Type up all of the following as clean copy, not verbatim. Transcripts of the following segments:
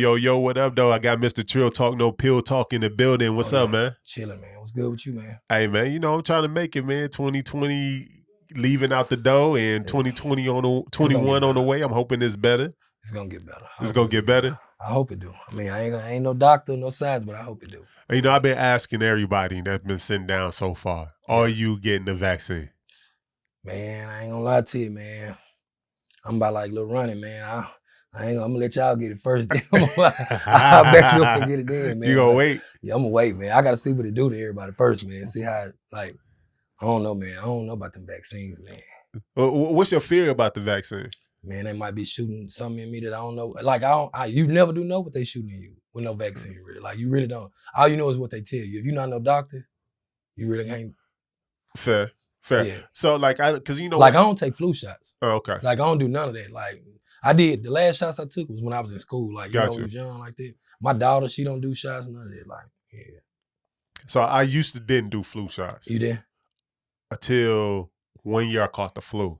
Yo, what up, though? I got Mr. Trill Talk, No Pill Talk in the building. What's up, man? Chilling, man. What's good with you, man? Hey, man, you know, I'm trying to make it, man. 2020 leaving out the door and 2020 on the 21 on the way. I'm hoping it's better. It's gonna get better. It's gonna get better? I hope it do. I mean, I ain't no doctor, no science, but I hope it do. You know, I've been asking everybody that's been sitting down so far, are you getting the vaccine? Man, I ain't gonna lie to you, man. I'm about like Lil Running, man. I'm gonna let y'all get it first. I bet you'll forget it then, man. You gonna wait? Yeah, I'm gonna wait, man. I gotta see what it do to everybody first, man. See how, like, I don't know, man. I don't know about them vaccines, man. What's your fear about the vaccine? Man, they might be shooting something in me that I don't know. Like, you never do know what they shooting in you with no vaccine, really. Like, you really don't. All you know is what they tell you. If you're not no doctor, you really can't. Fair. Yeah. So, like, because you know, like, I don't take flu shots. Oh, okay. Like, I don't do none of that. Like, I did. The last shots I took was when I was in school. Like, you know, I was young like that. My daughter, she don't do shots, none of that. Like, yeah. So I used to didn't do flu shots. You did? Until 1 year I caught the flu.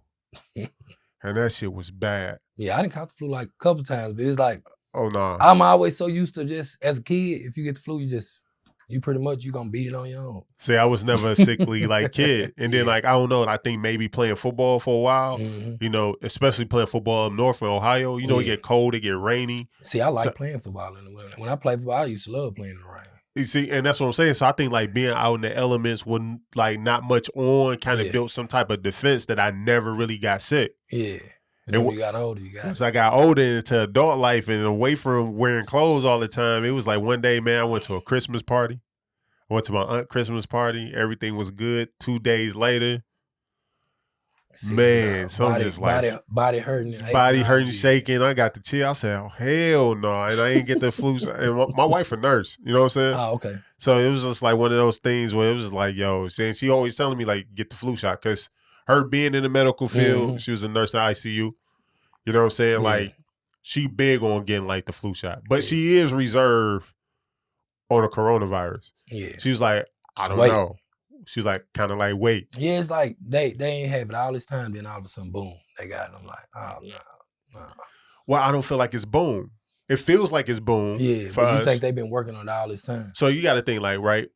And that shit was bad. Yeah, I didn't caught the flu like a couple times, but it's like, oh no. I'm always so used to just, as a kid, if you get the flu, you pretty much, you gonna beat it on your own. See, I was never a sickly like kid. And then like, I don't know, I think maybe playing football for a while, you know, especially playing football up north in Ohio, you know, it get cold, it get rainy. See, I like playing football in the winter. When I play football, I used to love playing in the rain. You see, and that's what I'm saying. So I think like being out in the elements with like not much on kind of built some type of defense that I never really got sick. Yeah. And then when you got older, you got Once I got older into adult life and away from wearing clothes all the time, it was like one day, man, I went to a Christmas party. I went to my aunt's Christmas party. Everything was good. 2 days later, man, something just like body hurting, shaking. I got the chill. I said, "Oh hell no!" And I ain't get the flu. And my wife a nurse, you know what I'm saying? Oh, okay. So it was just like one of those things where it was just like, yo, saying she always telling me like get the flu shot because her being in the medical field, she was a nurse in ICU. You know what I'm saying? Like she big on getting like the flu shot, but she is reserved on the coronavirus. Yeah. She was like, I don't know. She was like, kind of like, wait. Yeah, it's like they ain't have it all this time, then all of a sudden, boom, they got it. I'm like, oh, no. Well, I don't feel like it's boom. It feels like it's boom. Yeah, but you think they've been working on it all this time. So you got to think like, right,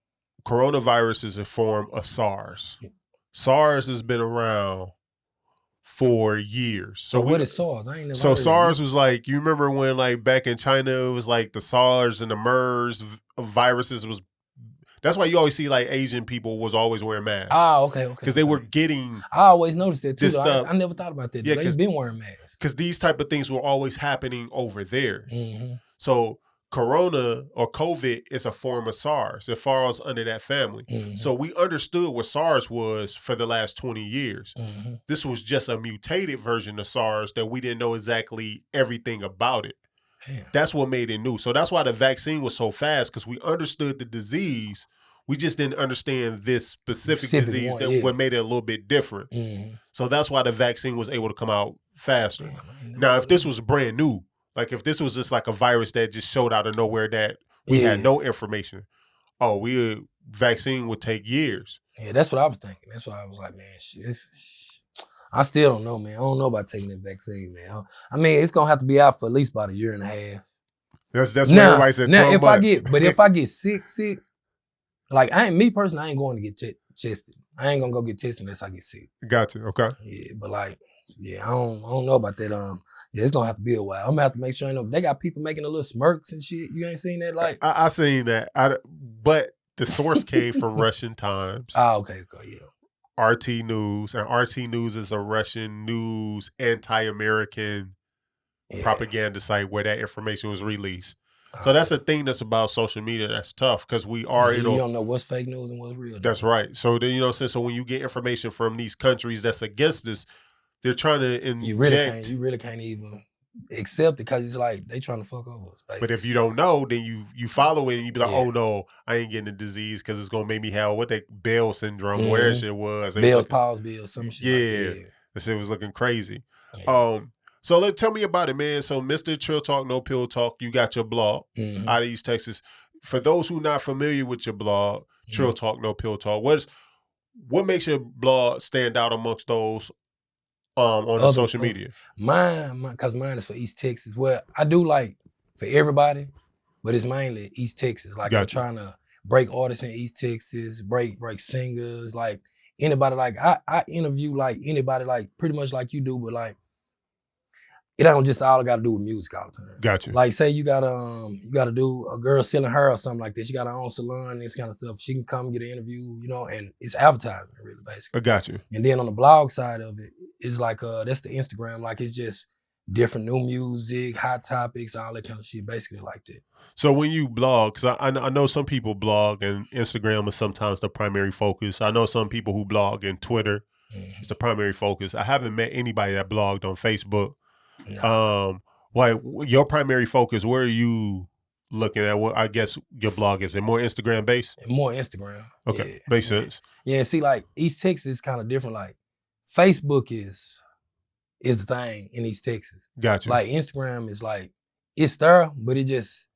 coronavirus is a form of SARS. SARS has been around for years. So what is SARS? I ain't never heard SARS was like, you remember when like back in China, it was like the SARS and the MERS viruses was, that's why you always see like Asian people was always wearing masks. Ah, okay. Because they were getting. I always noticed that too. I never thought about that. Yeah, they've been wearing masks. Because these type of things were always happening over there. Mm-hmm. So Corona or COVID is a form of SARS. It falls under that family. Mm-hmm. So we understood what SARS was for the last 20 years. Mm-hmm. This was just a mutated version of SARS that we didn't know exactly everything about it. Damn. That's what made it new. So that's why the vaccine was so fast, because we understood the disease. We just didn't understand this specific disease what made it a little bit different. Mm-hmm. So that's why the vaccine was able to come out faster. Now, if this was brand new, like if this was just like a virus that just showed out of nowhere that we had no information, vaccine would take years. Yeah, that's what I was thinking. That's why I was like, man, shit. I still don't know, man. I don't know about taking that vaccine, man. I mean, it's gonna have to be out for at least about a year and a half. That's what everybody said. 12 months. If I get sick, like I ain't going to get tested. I ain't gonna go get tested unless I get sick. Gotcha. Okay. Yeah, but like, I don't know about that. It's gonna have to be a while. I'm gonna have to make sure they got people making a little smirks and shit. You ain't seen that? Like I seen that. But the source came from Russian Times. Oh, okay. Yeah. RT News, and RT News is a Russian news anti-American propaganda site where that information was released. So that's the thing that's about social media that's tough, because we are, you don't know what's fake news and what's real. That's right. So then, so when you get information from these countries that's against us, they're trying to inject. You really can't even accept it, because it's like they trying to fuck over us. Basically. But if you don't know, then you follow it and you be like, oh no, I ain't getting the disease because it's gonna make me have Bell syndrome, whatever shit was. Bell's palsy or some shit. Yeah, like that. That shit was looking crazy. Yeah. So tell me about it, man. So Mr. Trill Talk, No Pill Talk, you got your blog out of East Texas. For those who not familiar with your blog, Trill Talk, No Pill Talk, what makes your blog stand out amongst those on the social media? Mine, because mine is for East Texas. Well, I do like for everybody, but it's mainly East Texas. Like Gotcha. I'm trying to break artists in East Texas, break singers, like anybody. Like I interview like anybody, like pretty much like you do, but like it don't just all got to do with music all the time. Gotcha. Like say you got to do a girl selling hair or something like this. She got her own salon, this kind of stuff. She can come get an interview, you know, and it's advertising really basically. I got you. And then on the blog side of it, it's like that's the Instagram. Like it's just different new music, hot topics, all that kind of shit, basically like that. So when you blog, because I know some people blog and Instagram is sometimes the primary focus. I know some people who blog and Twitter is the primary focus. I haven't met anybody that blogged on Facebook. No. Like your primary focus, where are you looking at? What I guess your blog is it more Instagram based? More Instagram. Okay, yeah. makes sense. Yeah, see, like East Texas is kind of different. Like Facebook is the thing in East Texas. Gotcha. Like Instagram is like it's there, but it just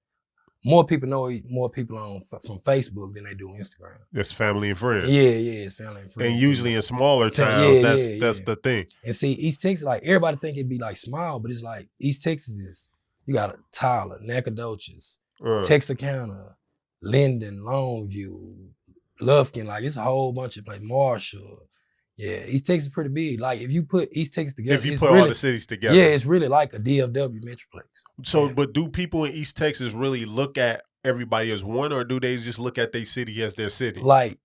more people know more people from Facebook than they do Instagram. That's family and friends. Yeah, it's family and friends. And usually in smaller towns, that's the thing. And see, East Texas, like everybody think it'd be like small, but it's like East Texas is you got Tyler, Nacogdoches, Texarkana, Linden, Longview, Lufkin, like it's a whole bunch of like Marshall. Yeah, East Texas is pretty big. Like if you put East Texas together, if you put all the cities together, yeah, it's really like a DFW metroplex. So, yeah. But do people in East Texas really look at everybody as one, or do they just look at their city as their city? Like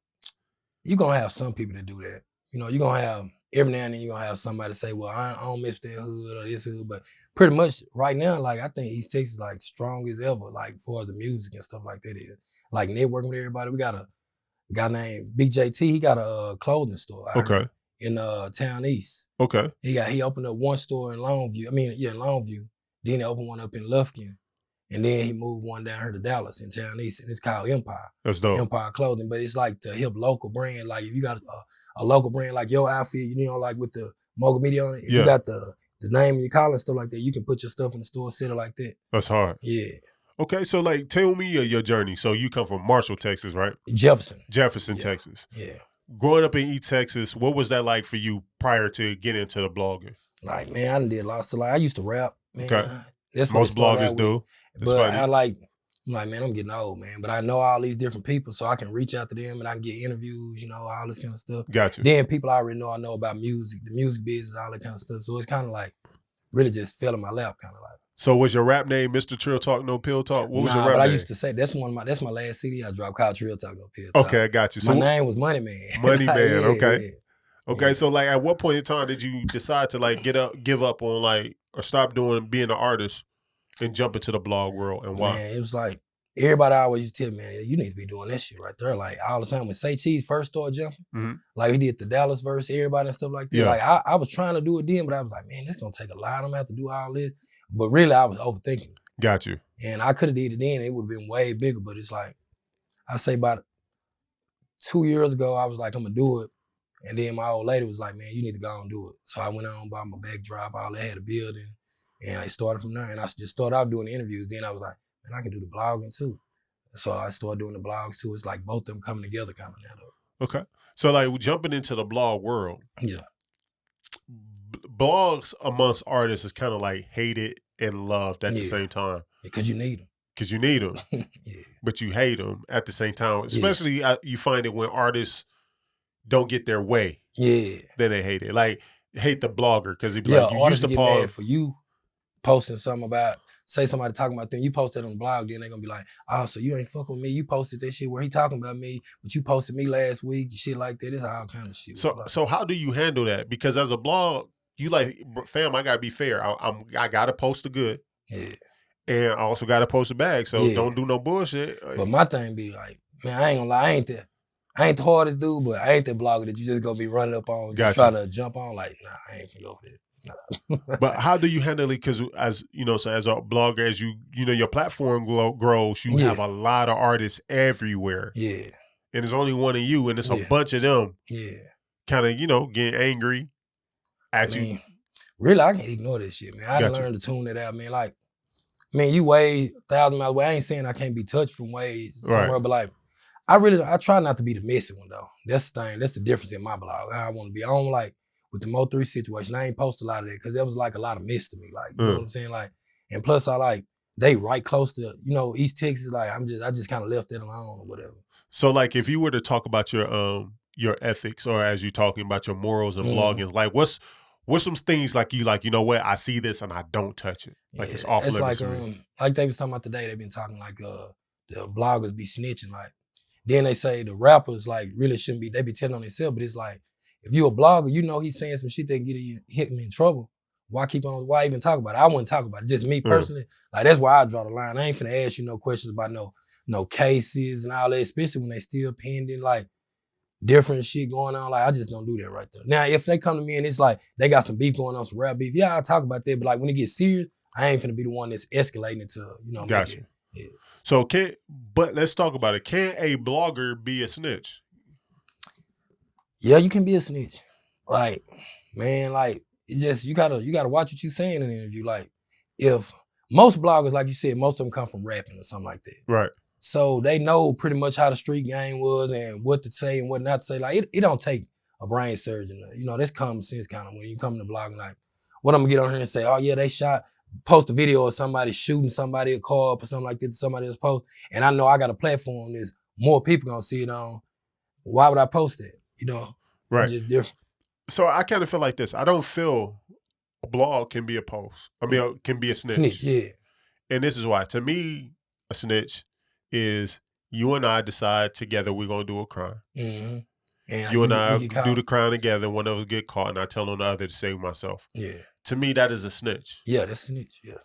you're gonna have some people that do that. You know, you're gonna have every now and then you're gonna have somebody say, "Well, I don't miss that hood or this hood," but pretty much right now, like I think East Texas is like strong as ever, like as far as the music and stuff like that is. Like networking with everybody. We got a guy named Big JT. He got a clothing store. In Town East. Okay. He opened up one store in Longview. In Longview. Then he opened one up in Lufkin. And then he moved one down here to Dallas in Town East. And it's called Empire. That's dope. Empire Clothing. But it's like to help local brand. Like if you got a local brand like your outfit, you know, like with the Mogul Media on it. If you got the name of your collar and stuff like that, you can put your stuff in the store, set it like that. That's hard. Yeah. Okay, so like tell me your journey. So you come from Marshall, Texas, right? Jefferson, Texas. Yeah. Growing up in East Texas, what was that like for you prior to getting into the blogging? Like, man, I done did lots of, like, I used to rap, man. Okay. That's most bloggers do. But funny. I'm like, man, I'm getting old, man. But I know all these different people, so I can reach out to them and I can get interviews, you know, all this kind of stuff. Gotcha. Then people I already know, I know about music, the music business, all that kind of stuff. So it's kind of like, really just fell in my lap, kind of like. So was your rap name Mr. Trill Talk No Pill Talk? What was your rap name? I used to say that's my last CD I dropped called Trill Talk No Pill Talk. Okay, I got you. So my name was Money Man. Money Man, okay. Yeah. Okay, so like at what point in time did you decide to like give up on like or stop being an artist and jump into the blog world, and why? Man, it was like everybody always used to tell me, man, you need to be doing that shit right there. Like all the time when Say Cheese first started jumping, like he did the Dallas verse, everybody and stuff like that. Yeah. Like I was trying to do it then, but I was like, man, this gonna take a lot. I'm gonna have to do all this. But really, I was overthinking. Got you. And I could have did it then. It would have been way bigger. But it's like, I say about 2 years ago, I was like, I'm going to do it. And then my old lady was like, man, you need to go and do it. So I went on, bought my backdrop, all that, had a building. And I started from there. And I just started out doing the interviews. Then I was like, man, I can do the blogging too. So I started doing the blogs too. It's like both of them coming together kind of now. Okay. So like jumping into the blog world. Yeah. Blogs amongst artists is kind of like hated and loved at the same time. Because you need them. Because you need them. Yeah. But you hate them at the same time. Especially you find it when artists don't get their way. Yeah. Then they hate it. Like, hate the blogger because he'd be like, you used to mad for you posting something about, say somebody talking about them, you post that on the blog, then they're going to be like, oh, so you ain't fuck with me. You posted that shit where he talking about me, but you posted me last week, shit like that. It's all kind of shit. So how do you handle that? Because as a blog, you like, fam, I gotta be fair. I gotta post the good. Yeah. And I also gotta post the bag. So don't do no bullshit. But my thing be like, man, I ain't gonna lie, I ain't the hardest dude, but I ain't that blogger that you just gonna be running up on, just trying to jump on. Like, nah, I ain't finna go for that. Nah. But how do you handle it? Because as you know, so as a blogger, as you know, your platform grows, you have a lot of artists everywhere. Yeah. And there's only one of you, and it's a bunch of them. Yeah. Kind of, getting angry at you. Really, I can't ignore this shit, man. I learned to tune it out, man. Like, you weigh 1,000 miles away. I ain't saying I can't be touched from way somewhere, but like, I try not to be the messy one though. That's the thing. That's the difference in my blog. I want to be. I don't like with the Mo3 situation. I ain't post a lot of that because there was like a lot of mess to me. Like, you know what I'm saying? Like, and plus I like they right close to, East Texas. Like I just kind of left it alone or whatever. So like if you were to talk about your ethics, or as you're talking about your morals and blogging, like what's some things like, you know what, I see this and I don't touch it. Like it's off limits. Like they was talking about today, they've been talking like the bloggers be snitching. Like then they say the rappers like really shouldn't be, they be telling on themselves, but it's like if you a blogger, he's saying some shit that can hit him in trouble. Why even talk about it? I wouldn't talk about it. Just me personally. Like that's why I draw the line. I ain't finna ask you no questions about no cases and all that, especially when they still pending, like different shit going on. Like I just don't do that right there. Now, if they come to me and it's like they got some beef going on, some rap beef, yeah, I'll talk about that. But like when it gets serious, I ain't finna be the one that's escalating into, Gotcha. Yeah. So but let's talk about it. Can a blogger be a snitch? Yeah, you can be a snitch. Like, man, like it just you gotta watch what you saying in an interview. Like, if most bloggers, like you said, most of them come from rapping or something like that. Right. So they know pretty much how the street game was and what to say and what not to say. Like it don't take a brain surgeon. That's common sense kind of when you come to blogging. Like, what I'm gonna get on here and say, oh yeah, they post a video of somebody shooting somebody a car up or something like that to somebody else post. And I know I got a platform that's more people gonna see it on. Why would I post it? Right. It's just different. So I kind of feel like this. I don't feel a blog can be a post. I mean, can be a snitch. Yeah. And this is why. To me, a snitch is you and I decide together we're going to do a crime. Mm-hmm. And you and I do the crime together, one of us get caught, and I tell on the other to save myself. Yeah. To me, that is a snitch. Yeah, that's a snitch, yeah.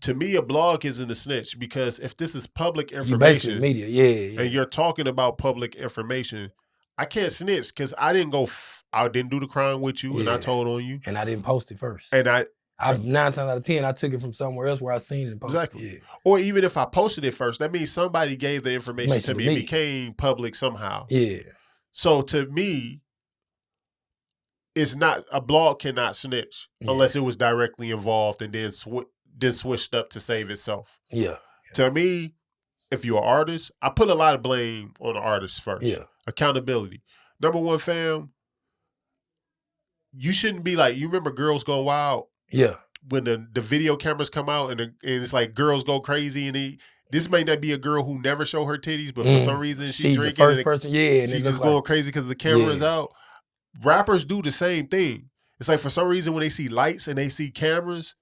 To me, a blog isn't a snitch because if this is public information, you basically media, yeah. And you're talking about public information, I can't snitch because I didn't I didn't do the crime with you, and I told on you, and I didn't post it first. And 9 times out of 10, I took it from somewhere else where I seen it and posted exactly. it. Yeah. Or even if I posted it first, that means somebody gave the information to me. It became public somehow. Yeah. So to me, it's not, a blog cannot snitch unless it was directly involved and then switched up to save itself. Yeah. To me, if you're an artist, I put a lot of blame on the artist first. Yeah. Accountability. Number one, fam, you shouldn't be like, you remember Girls Gone Wild? Yeah. When the video cameras come out and it's like girls go crazy, and this may not be a girl who never show her titties, but for some reason she drinking. The first person, and she's just going crazy because the camera is out. Rappers do the same thing. It's like for some reason when they see lights and they see cameras,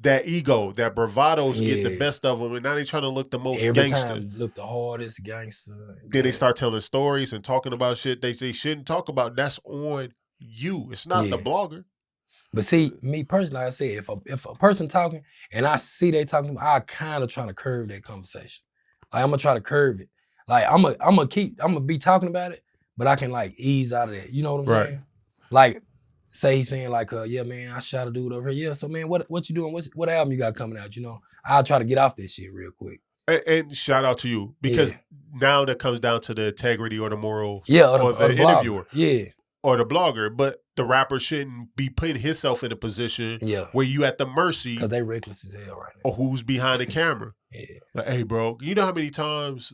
that ego, that bravados get the best of them, and now they trying to look the most gangster. Every time look the hardest gangster. Then they start telling stories and talking about shit they shouldn't talk about. That's on you. It's not the blogger. But see, me personally, like I said, if a person talking and I see they talking, I kind of trying to curve that conversation. Like I'm gonna try to curve it. Like I'm gonna be talking about it, but I can like ease out of that. You know what I'm saying? Like, say he's saying like, yeah, man, I shot a dude over here. Yeah, so man, what you doing? What album you got coming out? I'll try to get off this shit real quick. And shout out to you because now that comes down to the integrity or the morals, or the interviewer, or the blogger. But the rapper shouldn't be putting himself in a position where you at the mercy because they reckless as hell right now. Or who's behind the camera. Like, hey, bro, you know how many times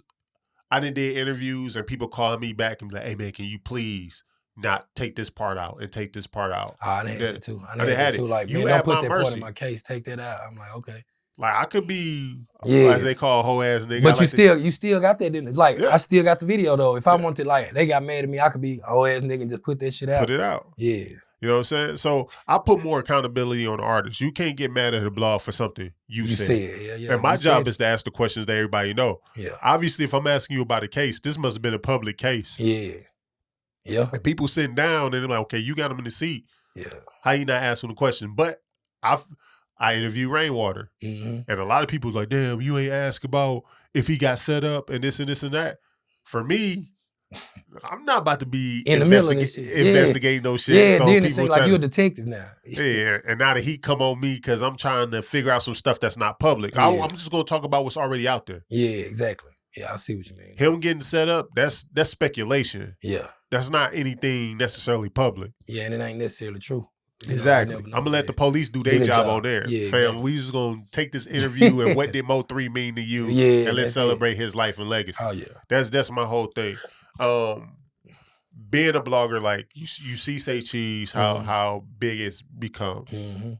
I done did interviews and people calling me back and be like, hey, man, can you please not take this part out and take this part out? I done had it too. I done had it too. Like, you man, don't put that mercy. part in my case. Take that out. I'm like, okay. Like I could be, as they call a hoe ass nigga. But you still got that, didn't it? Like I still got the video though. If I wanted, like they got mad at me, I could be a hoe ass nigga and just put that shit out. Put it out. Yeah. You know what I'm saying? So I put more accountability on the artist. You can't get mad at the blog for something you said. Yeah. And my job is to ask the questions that everybody know. Yeah. Obviously, if I'm asking you about a case, this must have been a public case. Yeah. Yeah. And people sitting down and they're like, okay, you got them in the seat. Yeah. How you not asking the question? But I interview Rainwater. Mm-hmm. And a lot of people like, damn, you ain't ask about if he got set up and this and this and that. For me, I'm not about to be in the middle of this shit. Investigating no shit. Yeah, so then it seems like you're a detective now. Yeah, and now the heat come on me because I'm trying to figure out some stuff that's not public. I'm just going to talk about what's already out there. Yeah, exactly. Yeah, I see what you mean. Him getting set up, that's speculation. Yeah. That's not anything necessarily public. Yeah, and it ain't necessarily true. Exactly. I'm going to let the police do their job on there. Yeah, fam, exactly. we just going to take this interview and what did Mo3 mean to you and let's celebrate his life and legacy. Oh, yeah. That's my whole thing. Being a blogger, like you see Say Cheese, how big it's become. Mm-hmm.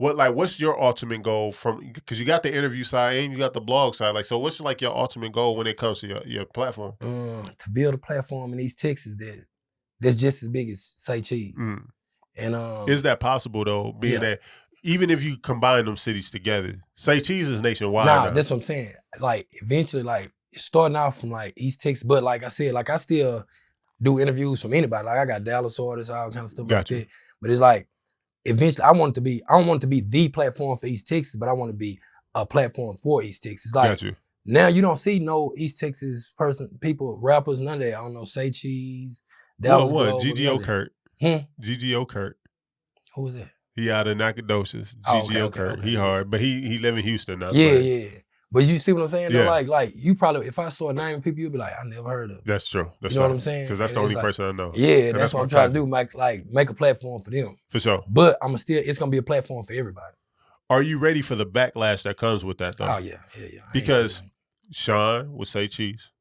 what's your ultimate goal from, because you got the interview side and you got the blog side, like, so what's like your ultimate goal when it comes to your platform? To build a platform in East Texas that's just as big as Say Cheese. Mm. And Is that possible though, being that even if you combine them cities together, Say Cheese is nationwide now. that's what I'm saying. Like eventually, like starting out from like East Texas, but like I said, like I still do interviews from anybody. Like I got Dallas artists, all kind of stuff like that. But it's like eventually I don't want it to be the platform for East Texas, but I want to be a platform for East Texas. Like now you don't see no East Texas people, rappers, none of that. I don't know, Say Cheese, Dallas What? GGO Kurt. GGO Kurt. Who was that? He out of Nacogdoches. GGO Kurt. He hard, but he live in Houston now. Yeah. But you see what I'm saying? Though? Like you probably, if I saw a name of people, you'd be like, I never heard of it. That's true. That's you know what I'm saying? Because that's the only person I know. Yeah, that's what I'm trying to do. Make a platform for them. For sure. But it's gonna be a platform for everybody. Are you ready for the backlash that comes with that though? Oh yeah. Because Sean would Say Cheese,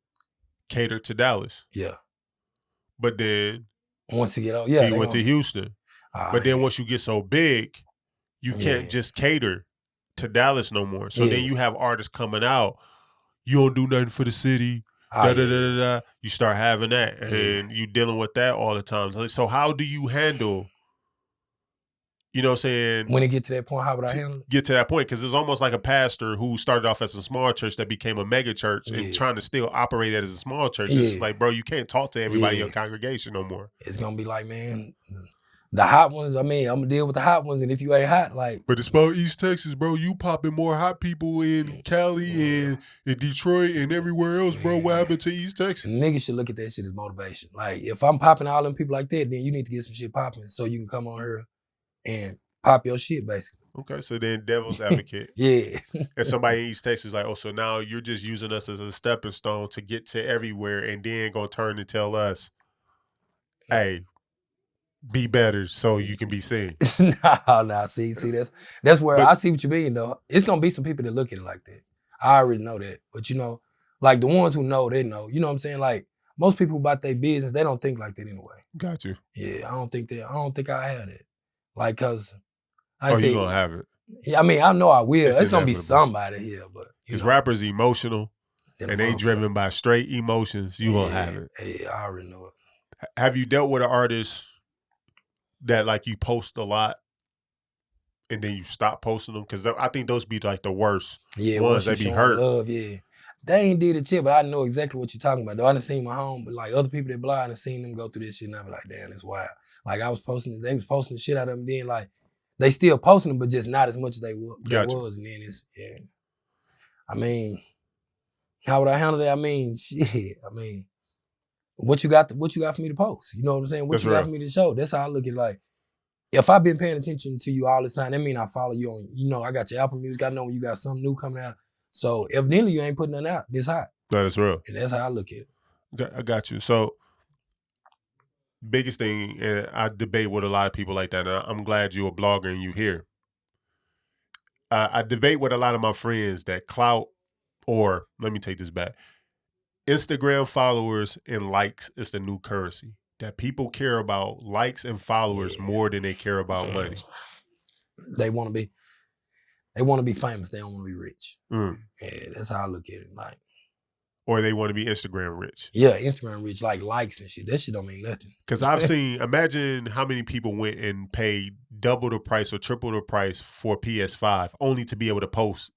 catered to Dallas. Yeah. But then once you get out, he went to Houston. But then once you get so big, you can't just cater to Dallas no more. So then you have artists coming out. You don't do nothing for the city. You start having that, and you dealing with that all the time. So how do you handle? You know what I'm saying? When it get to that point, how would I handle it? Get to that point, because it's almost like a pastor who started off as a small church that became a mega church and trying to still operate it as a small church. It's like, bro, you can't talk to everybody in your congregation no more. It's going to be like, man, the hot ones, I mean, I'm going to deal with the hot ones, and if you ain't hot, like... But it's about East Texas, bro. You popping more hot people in Cali and in Detroit and everywhere else, bro. What happened to East Texas? Niggas should look at that shit as motivation. Like, if I'm popping all them people like that, then you need to get some shit popping so you can come on here and pop your shit, basically. Okay, so then devil's advocate. And somebody in East Texas like, oh, so now you're just using us as a stepping stone to get to everywhere, and then gonna turn and tell us, hey, be better so you can be seen. Nah, see, that's where I see what you mean, though. It's gonna be some people that look at it like that. I already know that. But you know, like the ones who know, they know. You know what I'm saying? Like most people about their business, they don't think like that anyway. Got you. Yeah, I don't think I have that. Like, cause you gonna have it. Yeah, I mean, I know I will. It's gonna be somebody here, but because rappers emotional and they driven by straight emotions, you gonna have it. Yeah, I already know it. Have you dealt with an artist that like you post a lot and then you stop posting them? Because I think those be like the worst ones that be hurt. Love, they ain't did it yet, but I know exactly what you're talking about. Though I done seen my home, but like other people that blind, I done seen them go through this shit, and I be like, damn, it's wild. Like they was posting the shit out of them, then like they still posting them, but just not as much as they was. And then it's I mean, how would I handle that? I mean, shit. I mean, what you got for me to post? You know what I'm saying? What you got for me to show? That's how I look at it. Like, if I've been paying attention to you all this time, that mean I follow you on, you know, I got your Apple Music. I know when you got something new coming out. So evidently you ain't putting nothing out this hot. That is real. And that's how I look at it. I got you. So biggest thing, and I debate with a lot of people like that, and I'm glad you're a blogger and you here. I debate with a lot of my friends that Clout, or let me take this back, Instagram followers and likes is the new currency. That people care about likes and followers more than they care about money. They want to be famous. They don't want to be rich. Yeah, that's how I look at it. Like, or they want to be Instagram rich. Yeah, Instagram rich, like likes and shit. That shit don't mean nothing. Because I've seen, imagine how many people went and paid double the price or triple the price for PS5 only to be able to post.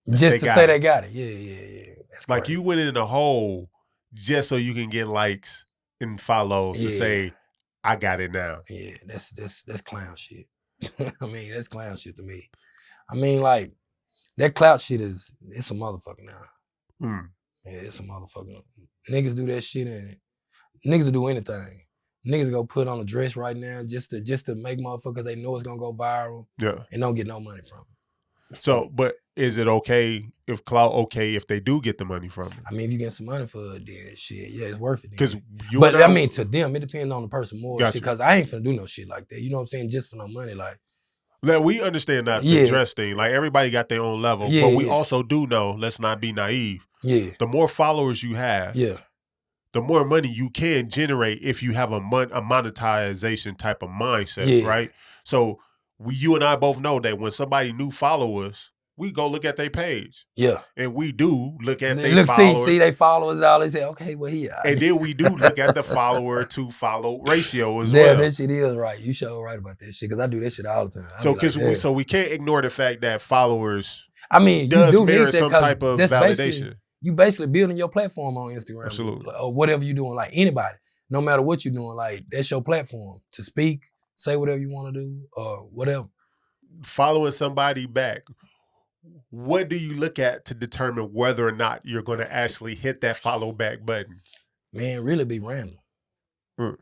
Just to say they got it. Yeah. That's like crazy. You went in a hole just so you can get likes and follows to say, I got it now. Yeah, that's clown shit. I mean, that's clown shit to me. I mean, like, that clout shit it's a motherfucker now. Yeah, it's a motherfucker. Niggas do that shit and niggas will do anything. Niggas go put on a dress right now just to make motherfuckers they know it's gonna go viral. Yeah. And don't get no money from it. So, but is it okay if Clout if they do get the money from it? I mean, if you get some money for it, then shit, yeah, it's worth it. But I mean, to them, it depends on the person more. Because I ain't finna do no shit like that. You know what I'm saying? Just for no money, like. Like, we understand that the dress thing. Like, everybody got their own level. But we also do know, let's not be naive. Yeah. The more followers you have, the more money you can generate if you have a monetization type of mindset, right? So you and I both know that when somebody new follow us, we go look at their page. Yeah. And we do look at their followers. See they followers all. They say, okay, well, here. And then we do look at the follower to follow ratio as well. Yeah, that shit is right. You sure right about that shit because I do that shit all the time. So we can't ignore the fact that followers. I mean, does you do merit need that some type of validation. You basically building your platform on Instagram, Absolutely, or whatever you're doing. Like anybody, no matter what you're doing, like that's your platform to speak, say whatever you want to do, or whatever. Following somebody back. What do you look at to determine whether or not you're going to actually hit that follow back button? Man, really be random.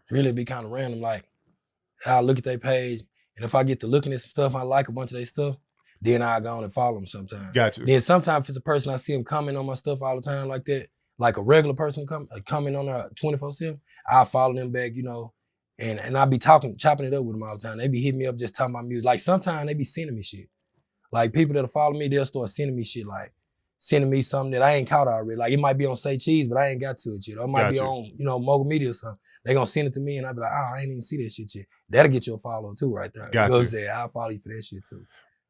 Really be kind of random. Like, I'll look at their page, and if I get to looking at some stuff, I like a bunch of their stuff, then I'll go on and follow them sometimes. Gotcha. Then sometimes if it's a person I see them comment on my stuff all the time like that, like a regular person comment on there 24/7, I'll follow them back, you know, and I'll be chopping it up with them all the time. They be hitting me up just talking about music. Like sometimes they be sending me shit. Like people that'll follow me, they'll start sending me shit, like sending me something that I ain't caught already. Like it might be on Say Cheese, but I ain't got to it yet. Or it might be on, you know, Mogul Media or something. They gonna send it to me and I'll be like, oh, I ain't even see that shit yet. That'll get you a follow too right there. Gotcha. You know what I'm saying? I'll follow you for that shit too.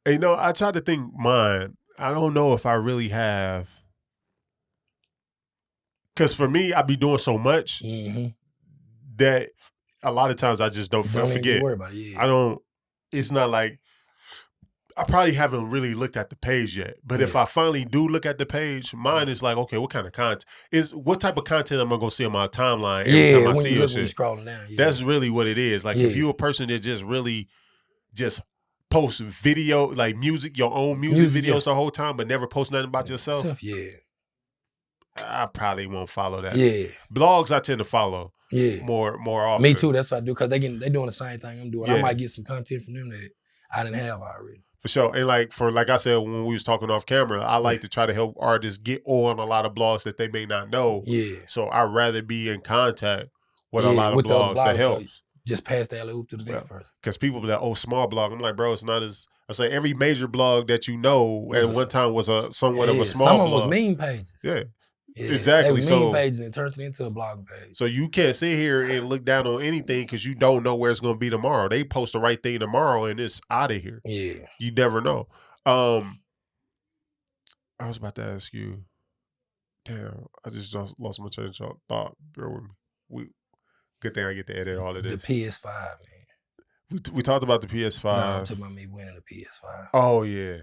And, you know, I try to think mine. I don't know if I really have. Because for me, I be doing so much that a lot of times I just don't forget. Even worry about it. Yeah. I don't, it's not like, I probably haven't really looked at the page yet. But if I finally do look at the page, mine is like, okay, what kind of content? What type of content am I going to see on my timeline every time I see your shit? Scrolling down. Yeah. That's really what it is. Like if you're a person that just really just post video, like music, your own music videos the whole time, but never post nothing about yourself. Yeah. I probably won't follow that. Yeah. Blogs I tend to follow. Yeah. More often. Me too. That's what I do because they doing the same thing I'm doing. Yeah. I might get some content from them that I didn't have already. For sure. And like I said when we was talking off camera, I like to try to help artists get on a lot of blogs that they may not know. Yeah. So I'd rather be in contact with a lot of blogs that helps. So just pass that loop to the next person. Because people be like, small blog. I'm like, bro, it's not as I say every major blog that you know at one time was somewhat of a small blog. Some of them was meme pages. Yeah. Exactly. They were meme pages and turned it into a blogging page. So you can't sit here and look down on anything because you don't know where it's going to be tomorrow. They post the right thing tomorrow and it's out of here. Yeah. You never know. I was about to ask you. Damn, I just lost my train of thought. Bear with me. Good thing I get to edit all of this. The PS5, man. We talked about the PS5. No, I'm talking about me winning the PS5. Oh yeah.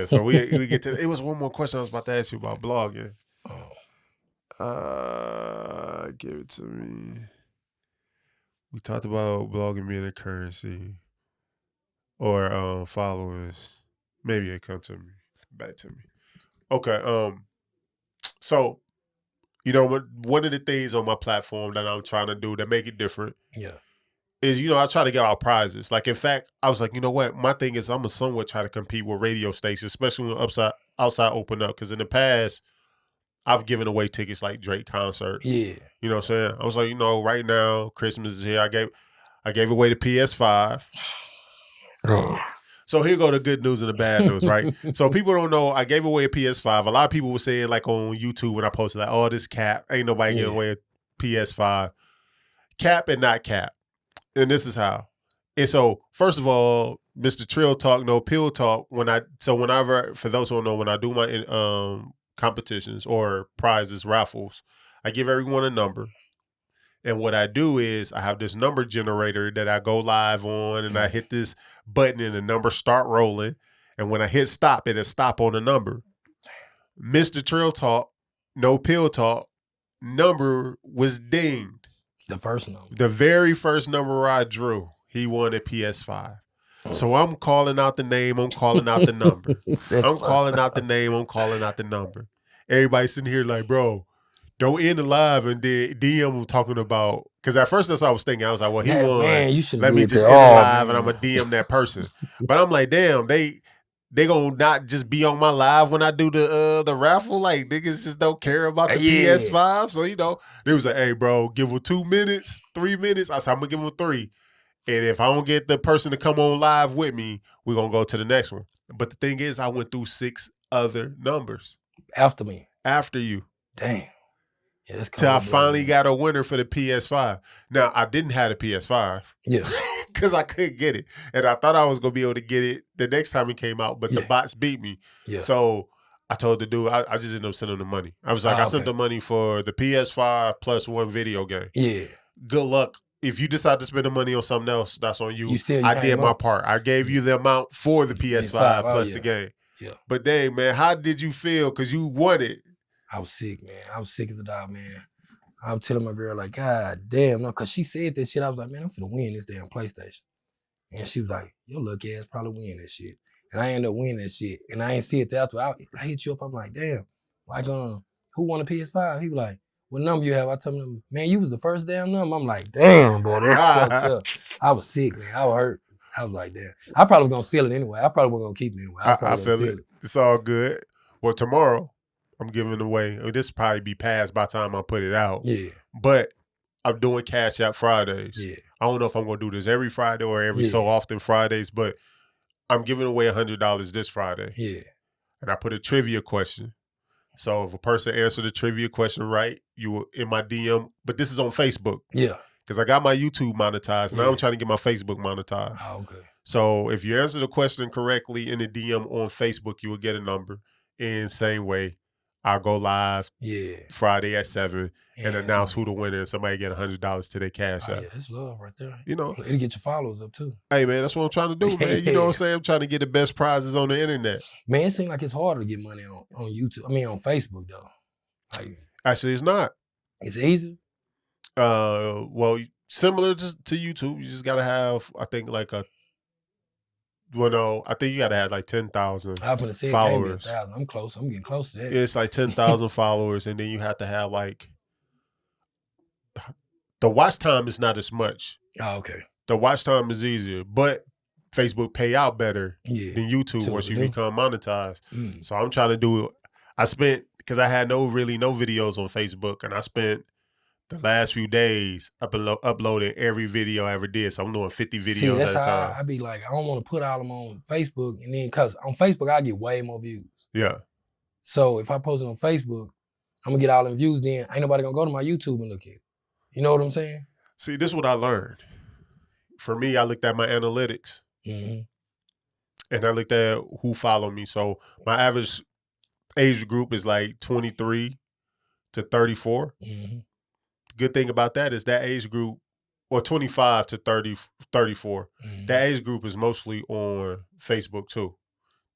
So we get to. It was one more question I was about to ask you about blogging. Give it to me. We talked about blogging being a currency or followers. Maybe it come to me back to me. Okay. So, you know, one of the things on my platform that I'm trying to do to make it different, is, you know, I try to give out prizes. Like, in fact, I was like, you know what? My thing is I'm gonna somewhat try to compete with radio stations, especially when outside open up. Because in the past, I've given away tickets like Drake concert. Yeah. You know what I'm saying? I was like, you know, right now, Christmas is here. I gave away the PS5. So here go the good news and the bad news, right? So people don't know, I gave away a PS5. A lot of people were saying, like on YouTube when I posted, like, oh, this cap. Ain't nobody giving away a PS5. Cap and not cap. And this is how. And so, first of all, Mr. Trill Talk, no pill talk. Whenever, for those who don't know, when I do my competitions or prizes, raffles, I give everyone a number. And what I do is I have this number generator that I go live on, and I hit this button and the numbers start rolling. And when I hit stop, it'll stop on the number. Mr. Trill Talk, no pill talk, number was dinged. The first number. The very first number I drew, he won a PS5. So I'm calling out the name, I'm calling out the number. I'm calling out the name, I'm calling out the number. Everybody sitting here like, bro, don't end the live and then DM him talking about, because at first that's what I was thinking. I was like, well, he won. Man, you should let me just end the live and I'm going to DM that person. But I'm like, damn, they going to not just be on my live when I do the raffle. Like, niggas just don't care about the PS5. So, you know, they was like, hey, bro, give him 2 minutes, 3 minutes. I said, I'm going to give him 3. And if I don't get the person to come on live with me, we're going to go to the next one. But the thing is, I went through 6 other numbers. After me. After you. Damn. Yeah, that's till I finally got a winner for the PS5. Now, I didn't have a PS5. Yeah. because I couldn't get it. And I thought I was going to be able to get it the next time it came out, but the bots beat me. Yeah. So I told the dude, I just ended up sending the money. I was like, I sent the money for the PS5 plus one video game. Yeah. Good luck. If you decide to spend the money on something else, that's on you. You I did my part. I gave you the amount for the PS5 plus the game. Yeah. But dang, man, how did you feel? Because you won it. I was sick, man. I was sick as a dog, man. I'm telling my girl, like, God damn, no, because she said that shit. I was like, man, I'm finna win this damn PlayStation. And she was like, your lucky ass probably win this shit. And I ended up winning that shit. And I ain't see it after. I hit you up. I'm like, damn. Like, who won a PS5? He was like, what number you have? I told him, man, you was the first damn number. I'm like, damn, boy, that's fucked up. I was sick, man. I was hurt. I was like, damn. I probably was going to sell it anyway. I probably wasn't going to keep it anyway. I feel it. It's all good. Well, tomorrow, I'm giving away. This will probably be past by the time I put it out. Yeah. But I'm doing Cash App Fridays. Yeah. I don't know if I'm going to do this every Friday or every so often Fridays, but I'm giving away $100 this Friday. Yeah. And I put a trivia question. So if a person answered the trivia question right, you will in my DM. But this is on Facebook. Yeah. Because I got my YouTube monetized. Now I'm trying to get my Facebook monetized. Oh, okay. So if you answer the question correctly in the DM on Facebook, you will get a number. In same way, I'll go live Friday at 7 and announce who the winner is. Somebody get $100 to their Cash App. Yeah, that's love right there. You know, it'll get your followers up too. Hey man, that's what I'm trying to do, man. You know what I'm saying? I'm trying to get the best prizes on the internet. Man, it seems like it's harder to get money on YouTube. I mean, on Facebook though. Like, actually, it's not. It's easy. Well, similar to YouTube, you just gotta have, I think, like a. Well, no, I think you gotta have like 10,000 followers. I'm close. I'm getting close to that. It's like 10,000 followers, and then you have to have like the watch time is not as much. Oh, okay. The watch time is easier, but Facebook pay out better than YouTube once you become monetized. So I'm trying to do it. I spent, because I had no videos on Facebook, and I spent the last few days uploading every video I ever did. So I'm doing 50 videos that's at a time. I be like, I don't want to put all them on Facebook, and then because on Facebook I get way more views. Yeah. So if I post it on Facebook, I'm gonna get all them views. Then ain't nobody gonna go to my YouTube and look at it. You know what I'm saying? See, this is what I learned. For me, I looked at my analytics, and I looked at who followed me. So my average age group is like 23 to 34. Good thing about that is that age group, or 25 to 34, that age group is mostly on Facebook too.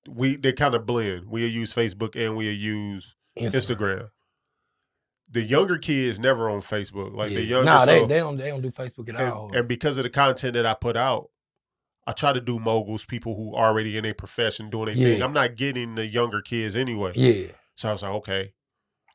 They kind of blend. We'll use Facebook and we'll use Instagram. The younger kids never on Facebook. Like the younger, they don't do Facebook at all. And because of the content that I put out, I try to do moguls, people who already in their profession doing their thing. I'm not getting the younger kids anyway. Yeah. So I was like, okay.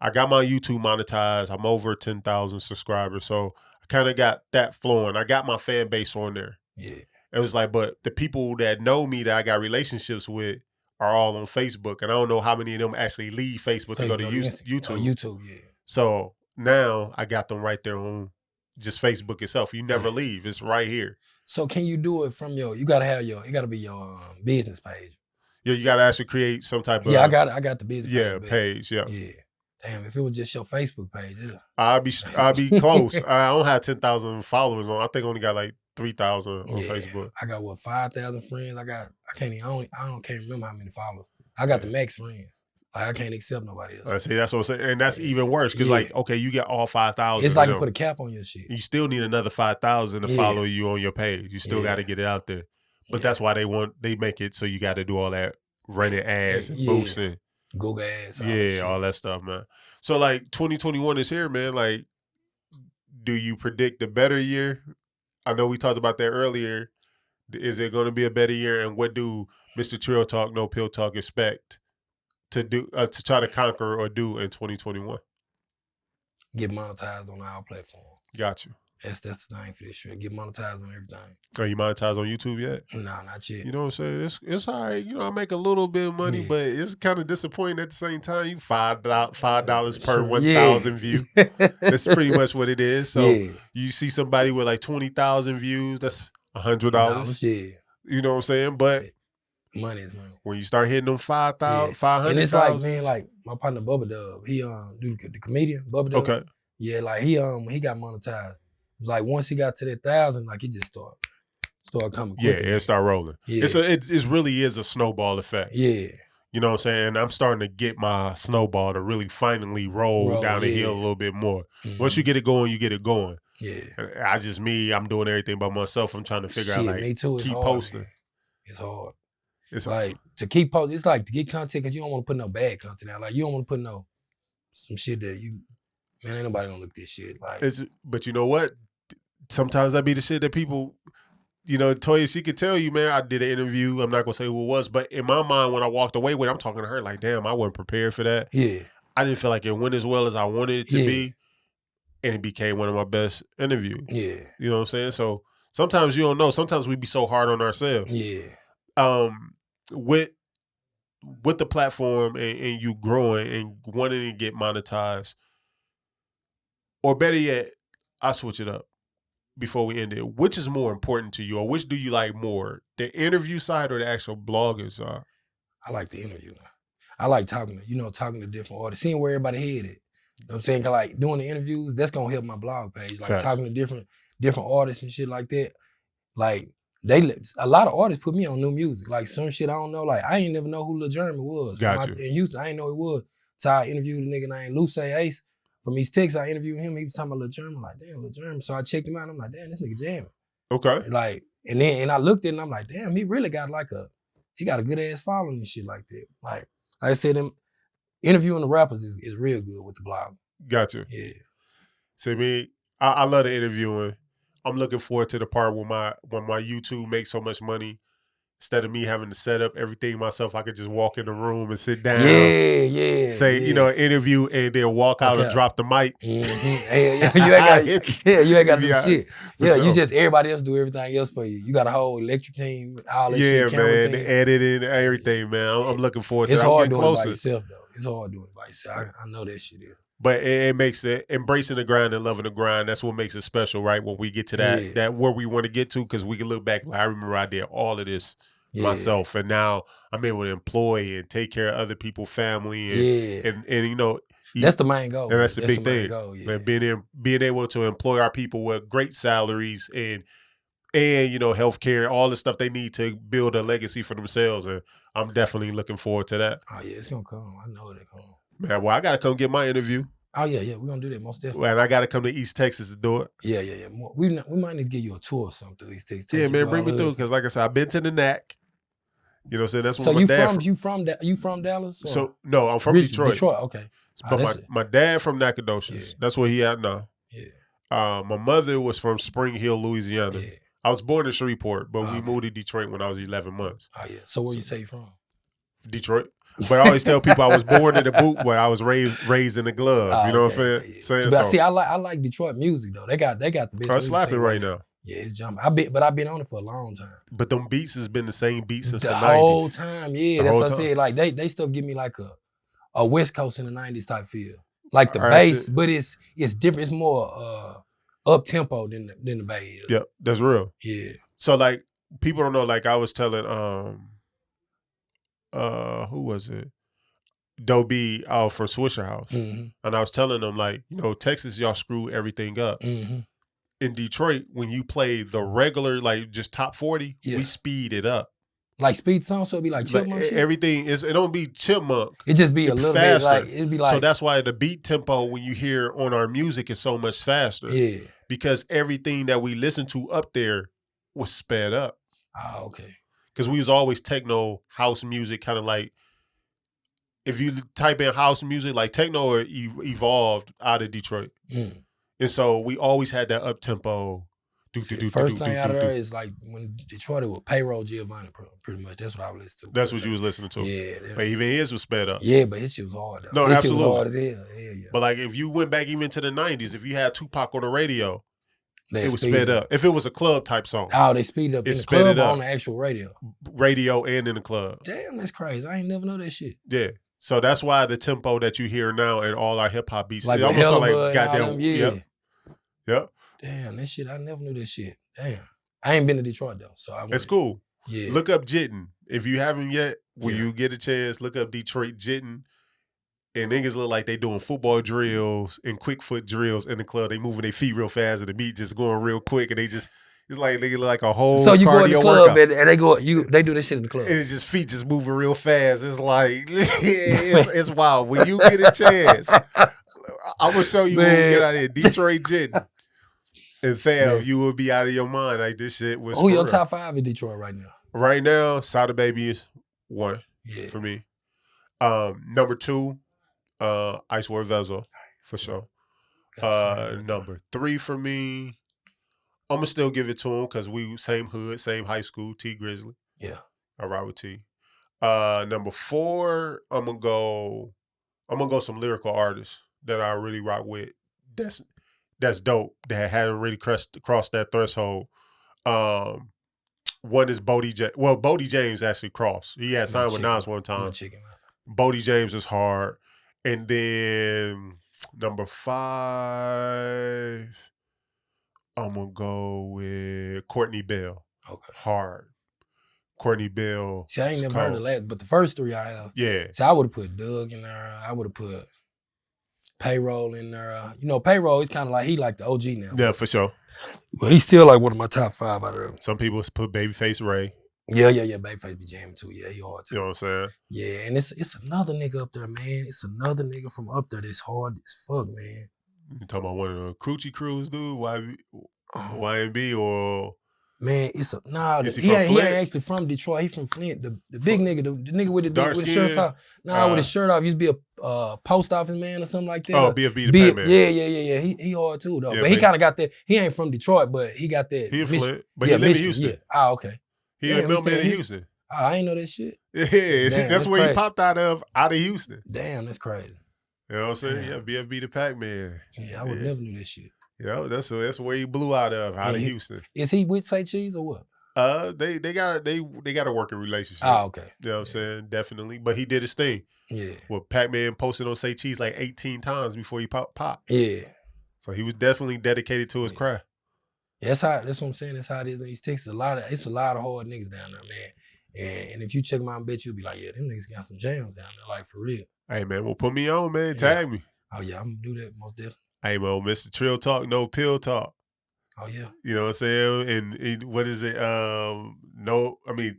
I got my YouTube monetized. I'm over 10,000 subscribers. So I kind of got that flowing. I got my fan base on there. Yeah. It was like, but the people that know me that I got relationships with are all on Facebook. And I don't know how many of them actually leave Facebook and go to YouTube. YouTube, yeah. So now I got them right there on just Facebook itself. You never leave. It's right here. So can you do it from you gotta be your business page. Yeah, you gotta actually create some type of. Yeah, I got the business page. Yeah. Damn, if it was just your Facebook page, I'd be close. I don't have 10,000 followers on. I think I only got like 3,000 on Facebook. I got 5,000 friends. I can't remember how many followers. I got the max friends. Like, I can't accept nobody else. I see, that's what I'm saying. And that's even worse because like, okay, you get all 5,000. It's like you put a cap on your shit. You still need another 5,000 to follow you on your page. You still got to get it out there. But that's why they make it so you got to do all that running ads and boosting. Google ads. All that stuff, man. So like 2021 is here, man. Like, do you predict a better year? I know we talked about that earlier. Is it going to be a better year? And what do Mr. Trill Talk, No Pill Talk expect to do to try to conquer or do in 2021? Get monetized on our platform. Got you. That's the thing for this year. Get monetized on everything. Are you monetized on YouTube yet? No, not yet. You know what I'm saying? It's all right. You know, I make a little bit of money, but it's kind of disappointing at the same time. You $5 per 1,000 view. That's pretty much what it is. So you see somebody with like 20,000 views, that's $100. Yeah. You know what I'm saying? But money is money. When you start hitting them 500,000, and it's like, man, like my partner Bubba Dub, he do the comedian Bubba Dub. Okay. Yeah, like he got monetized. It was like once he got to that 1,000, like he just started. start coming Yeah, quicker. it start rolling. Yeah. It really is a snowball effect. Yeah. You know what I'm saying? I'm starting to get my snowball to really finally roll down the hill a little bit more. Once you get it going, you get it going. Yeah. I'm doing everything by myself. I'm trying to figure out, like, me too. It's keep hard, posting. man. It's hard. It's like to keep posting. It's like to get content because you don't want to put no bad content out. Like you don't want to put no some shit that man, ain't nobody gonna look this shit. Like, but you know what? Sometimes that be the shit that people, you know, Toya, she could tell you, man, I did an interview. I'm not gonna say who it was, but in my mind, when I walked away with it, I'm talking to her like, damn, I wasn't prepared for that. Yeah. I didn't feel like it went as well as I wanted it to be. And it became one of my best interviews. Yeah. You know what I'm saying? So sometimes you don't know. Sometimes we be so hard on ourselves. Yeah. With the platform and you growing and wanting to get monetized, or better yet, I switch it up before we end it. Which is more important to you, or which do you like more, the interview side or the actual blogging side? I like the interview. I like talking to different artists, seeing where everybody headed. You know what I'm saying? Like doing the interviews, that's gonna help my blog page. Like talking to different artists and shit like that. Like a lot of artists put me on new music. Like some shit I don't know. Like I ain't never know who Lil Jeremy was. Gotcha. In Houston, I ain't know he was. So I interviewed a nigga named Luce Ace from East Texas. I interviewed him. He was talking about Lil Jeremy. I'm like, damn, Lil Jeremy. So I checked him out. I'm like, damn, this nigga jamming. Okay. Like, and I looked at it and I'm like, damn, he really got he got a good ass following and shit like that. Like I said, interviewing the rappers is real good with the blog. Gotcha. Yeah. See me, I love the interviewing. I'm looking forward to the part when my YouTube makes so much money. Instead of me having to set up everything myself, I could just walk in the room and sit down. Say, interview and then walk out and drop the mic. Mm-hmm. You ain't got to do shit. Yeah, you just, everybody else do everything else for you. You got a whole electric team, all that shit. Yeah, man, the editing, everything, man. I'm looking forward to it. It's hard doing it by yourself, though. It's hard doing it by yourself. I know that shit is. But it makes it, embracing the grind and loving the grind, that's what makes it special, right? When we get to that where we want to get to, because we can look back, like, I remember I did all of this myself, and now I'm able to employ and take care of other people's family, and you know, that's the main goal. And that's the big thing. Goal, man, being able to employ our people with great salaries and you know, healthcare, all the stuff they need to build a legacy for themselves, and I'm definitely looking forward to that. Oh yeah, it's gonna come. I know it's gonna come. Man, well, I gotta come get my interview. Oh yeah, we're gonna do that most definitely. Well, and I gotta come to East Texas to do it. Yeah. We might need to give you a tour or something through East Texas. Yeah, man, bring me through, because like I said, I've been to the NAC. You know what I'm saying? That's so where my dad you from Dallas? Or? So no, I'm from Detroit. Detroit, okay. But my dad from Nacogdoches. Yeah. That's where he at now. Yeah. My mother was from Spring Hill, Louisiana. Yeah. I was born in Shreveport, but we moved to Detroit when I was 11 months. Oh yeah. So where you say you from? Detroit. But I always tell people I was born in the boot, but I was raised in the glove. You know what I'm saying? Yeah. See, I like Detroit music though. They got the best. It's slapping right now. Yeah, it's jumping. I've been on it for a long time. But them beats has been the same beats since the 90s. Whole time, yeah. That's what I said. Like they stuff give me like a West Coast in the 90s type feel. Like the bass, but it's different. It's more up tempo than the Bay is. Yep, that's real. Yeah. So like people don't know, like I was telling who was it? Dobie out from Swisher House. Mm-hmm. And I was telling them, like, you know, Texas, y'all screw everything up. Mm-hmm. In Detroit, when you play the regular, like just top 40, we speed it up. Like speed song, so it'd be like Chipmunk shit? Everything it don't be Chipmunk. It just be a little faster. Bit like it'd be like. So that's why the beat tempo when you hear on our music is so much faster. Yeah. Because everything that we listen to up there was sped up. Oh, okay. Because we was always techno house music, kind of like if you type in house music, like techno evolved out of Detroit. Mm. And so we always had that up tempo. First thing out of there is like when Detroit was Payroll Giovanni, pretty much. That's what I was listening to. That's what you was listening to. Yeah. But even his was sped up. Yeah, but his shit was hard though. No, his absolutely. Shit was hard as hell. Yeah. But like if you went back even to the 90s, if you had Tupac on the radio, it was sped up. If it was a club type song. Oh, they speed up in the club or on the actual radio? Radio and in the club. Damn, that's crazy. I ain't never know that shit. Yeah. So that's why the tempo that you hear now in all our hip hop beats, like it almost like goddamn. Yep. Damn, that shit. I never knew that shit. Damn. I ain't been to Detroit though, so it's cool. Yeah. Look up Jitten. If you haven't yet, when you get a chance, look up Detroit Jitten. And niggas look like they doing football drills and quick foot drills in the club. They moving their feet real fast and the beat just going real quick. And they just, It's like they like a whole So you go in the cardio club workout. and they do this shit in the club. And it's just feet just moving real fast. It's like it's wild. When you get a chance, I'm gonna show you when we get out of here. Detroit Jet and fam, you will be out of your mind. Like this shit was. Who your top 5 in Detroit right now? Right now, Sada Baby is 1 for me. Number 2, Ice War Vezo for sure. Number 3 for me, I'm gonna still give it to him because we same hood, same high school. T Grizzly. Yeah, I ride with T. Number 4, I'm gonna go some lyrical artists that I really rock with. That's dope. That haven't really crossed that threshold. One is Bodie James. Well, Bodie James actually crossed. He had signed with Nas one time. Bodie James is hard. And then number 5, I'm going to go with Courtney Bell. Okay. Hard. Courtney Bell. See, I ain't never heard the last, but the first 3 I have. Yeah. See, I would have put Doug in there. I would have put Payroll in there. Payroll is kind of like, he like the OG now. Yeah, for sure. Well, he's still like one of my top 5 out of them. Some people put Babyface Ray. Yeah. Babyface be jamming too. Yeah, he hard too. You know what I'm saying? Yeah, and it's another nigga up there, man. It's another nigga from up there that's hard as fuck, man. You talking about one of the Cruchy crews, dude? YNB or... Man, he ain't actually from Detroit. He from Flint. The big nigga, the nigga with the shirt off. With his shirt off. Used to be a post office man or something like that. Oh, BFB the Pac-Man. Yeah. He hard too though. Yeah, but he kind of got that. He ain't from Detroit, but he got that. He in Flint, but he live in Houston. Yeah. Oh, okay. He a middleman in Houston. Oh, I ain't know that shit. Yeah, that's where he popped out of Houston. Damn, that's crazy. You know what I'm saying? Yeah, BFB the Pac-Man. Yeah, I would never knew that shit. Yeah, that's where he blew out of Houston. Is he with Say Cheese or what? They got a working relationship. Oh, okay. You know what I'm saying? Definitely. But he did his thing. Yeah. Well, Pac-Man posted on Say Cheese like 18 times before he popped. Yeah. So he was definitely dedicated to his craft. Yeah, that's what I'm saying. That's how it is in East Texas. It's a lot of hard niggas down there, man. And if you check my bet, you'll be like, yeah, them niggas got some jams down there, like for real. Hey man, well put me on, man. Tag me. Oh yeah, I'm gonna do that most definitely. Hey man, Mr. Trill Talk, no pill talk. Oh yeah. You know what I'm saying? And what is it?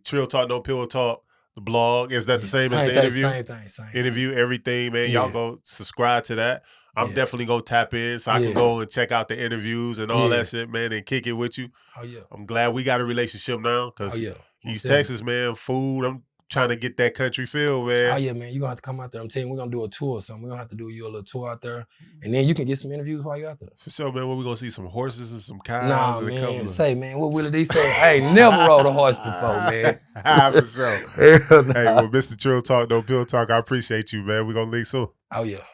Trill Talk, no pill talk. The blog, is that the same as the interview? Same thing. Interview, everything, man. Y'all go subscribe to that. I'm definitely gonna tap in so I can go and check out the interviews and all that shit, man, and kick it with you. Oh yeah. I'm glad we got a relationship now because East Texas, man, food. I'm trying to get that country feel, man. Oh yeah, man. You're gonna have to come out there. I'm telling you, we're gonna do a tour or something. We're gonna have to do you a little tour out there. And then you can get some interviews while you're out there. For sure, man. We're gonna see some horses and some cows. Nah, and man. Say, man, what Willie D say? I ain't never rode a horse before, man. For sure. Hey, well, Mr. Trill Talk, no pill talk. I appreciate you, man. We're gonna leave soon. Oh yeah.